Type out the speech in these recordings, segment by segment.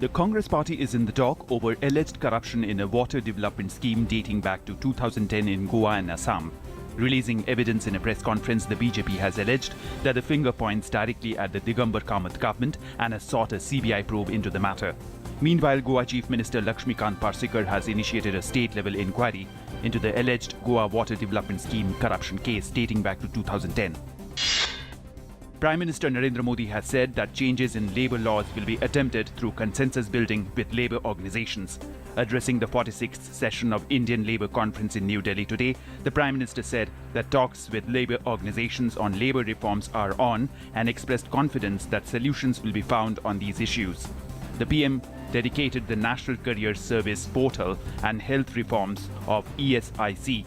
The Congress party is in the dock over alleged corruption in a water development scheme dating back to 2010 in Goa and Assam. Releasing evidence in a press conference, the BJP has alleged that the finger points directly at the Digambar Kamath government and has sought a CBI probe into the matter. Meanwhile, Goa Chief Minister Lakshmikant Parsekar has initiated a state-level inquiry into the alleged Goa water development scheme corruption case dating back to 2010. Prime Minister Narendra Modi has said that changes in labour laws will be attempted through consensus building with labour organisations. Addressing the 46th session of Indian Labour Conference in New Delhi today, the Prime Minister said that talks with labour organisations on labour reforms are on and expressed confidence that solutions will be found on these issues. The PM dedicated the National Career Service portal and health reforms of ESIC.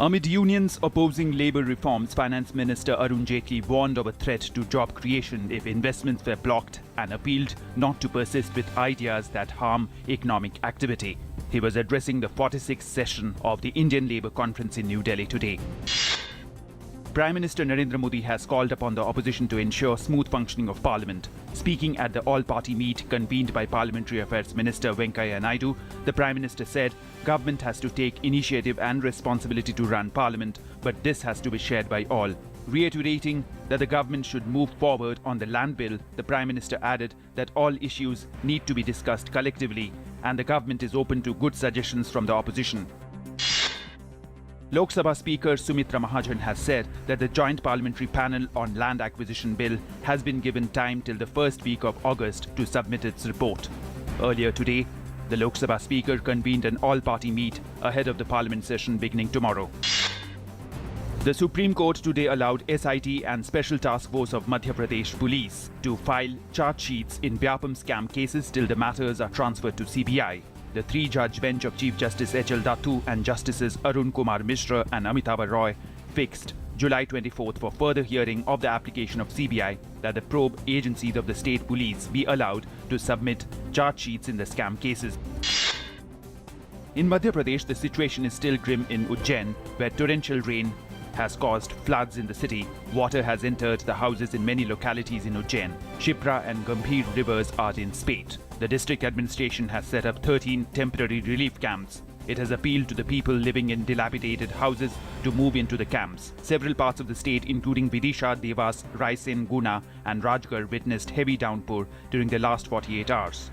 Amid unions opposing labour reforms, Finance Minister Arun Jaitley warned of a threat to job creation if investments were blocked and appealed not to persist with ideas that harm economic activity. He was addressing the 46th session of the Indian Labour Conference in New Delhi today. Prime Minister Narendra Modi has called upon the opposition to ensure smooth functioning of Parliament. Speaking at the all-party meet convened by Parliamentary Affairs Minister Venkaiah Naidu, the Prime Minister said government has to take initiative and responsibility to run Parliament, but this has to be shared by all. Reiterating that the government should move forward on the land bill, the Prime Minister added that all issues need to be discussed collectively and the government is open to good suggestions from the opposition. Lok Sabha Speaker Sumitra Mahajan has said that the Joint Parliamentary Panel on Land Acquisition Bill has been given time till the first week of August to submit its report. Earlier today, the Lok Sabha Speaker convened an all-party meet ahead of the Parliament session beginning tomorrow. The Supreme Court today allowed SIT and Special Task Force of Madhya Pradesh Police to file charge sheets in Vyapam scam cases till the matters are transferred to CBI. The three-judge bench of Chief Justice H.L. Dattu and Justices Arun Kumar Mishra and Amitabh Roy fixed July 24th for further hearing of the application of CBI that the probe agencies of the state police be allowed to submit charge sheets in the scam cases. In Madhya Pradesh, the situation is still grim in Ujjain, where torrential rain has caused floods in the city. Water has entered the houses in many localities in Ujjain. Shipra and Gambhir rivers are in spate. The district administration has set up 13 temporary relief camps. It has appealed to the people living in dilapidated houses to move into the camps. Several parts of the state, including Vidisha, Devas, Raisen, Guna and Rajgarh, witnessed heavy downpour during the last 48 hours.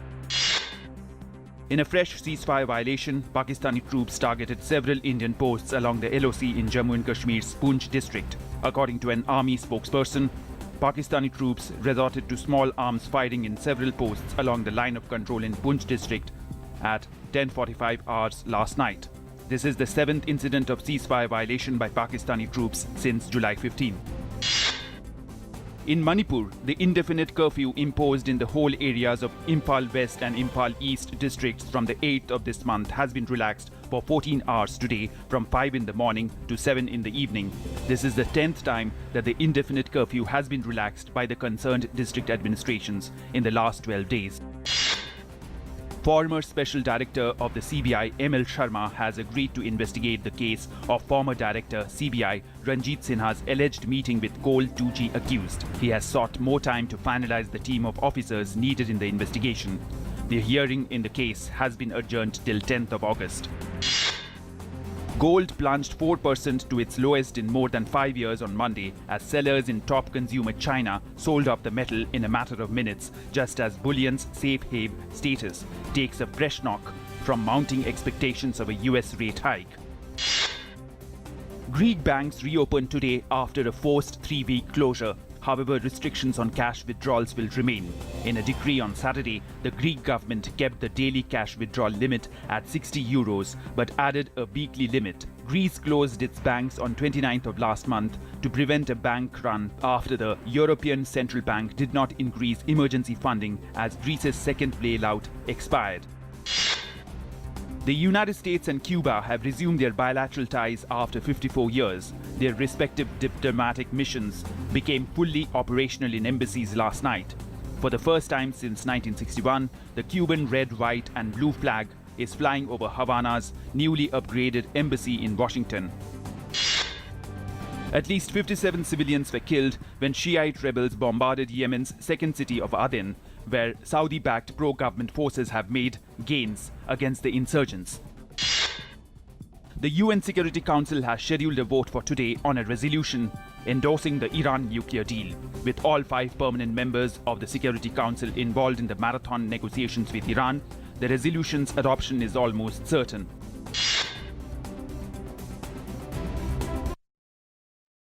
In a fresh ceasefire violation, Pakistani troops targeted several Indian posts along the LOC in Jammu and Kashmir's Poonch district. According to an army spokesperson, Pakistani troops resorted to small arms firing in several posts along the line of control in Poonch district at 10:45 hours last night. This is the 7th incident of ceasefire violation by Pakistani troops since July 15. In Manipur, the indefinite curfew imposed in the whole areas of Imphal West and Imphal East districts from the 8th of this month has been relaxed for 14 hours today from 5 in the morning to 7 in the evening. This is the 10th time that the indefinite curfew has been relaxed by the concerned district administrations in the last 12 days. Former Special Director of the CBI, M.L. Sharma, has agreed to investigate the case of former Director CBI Ranjit Sinha's alleged meeting with Coal 2G accused. He has sought more time to finalize the team of officers needed in the investigation. The hearing in the case has been adjourned till 10th of August. Gold plunged 4% to its lowest in more than 5 years on Monday as sellers in top consumer China sold off the metal in a matter of minutes, just as bullion's safe haven status takes a fresh knock from mounting expectations of a US rate hike. Greek banks reopened today after a forced 3-week closure. However, restrictions on cash withdrawals will remain. In a decree on Saturday, the Greek government kept the daily cash withdrawal limit at €60 but added a weekly limit. Greece closed its banks on 29th of last month to prevent a bank run after the European Central Bank did not increase emergency funding as Greece's second bailout expired. The United States and Cuba have resumed their bilateral ties after 54 years. Their respective diplomatic missions became fully operational in embassies last night. For the first time since 1961, the Cuban red, white and blue flag is flying over Havana's newly upgraded embassy in Washington. At least 57 civilians were killed when Shiite rebels bombarded Yemen's second city of Aden, where Saudi-backed pro-government forces have made gains against the insurgents. The UN Security Council has scheduled a vote for today on a resolution endorsing the Iran nuclear deal, with all 5 permanent members of the Security Council involved in the marathon negotiations with Iran. The resolution's adoption is almost certain.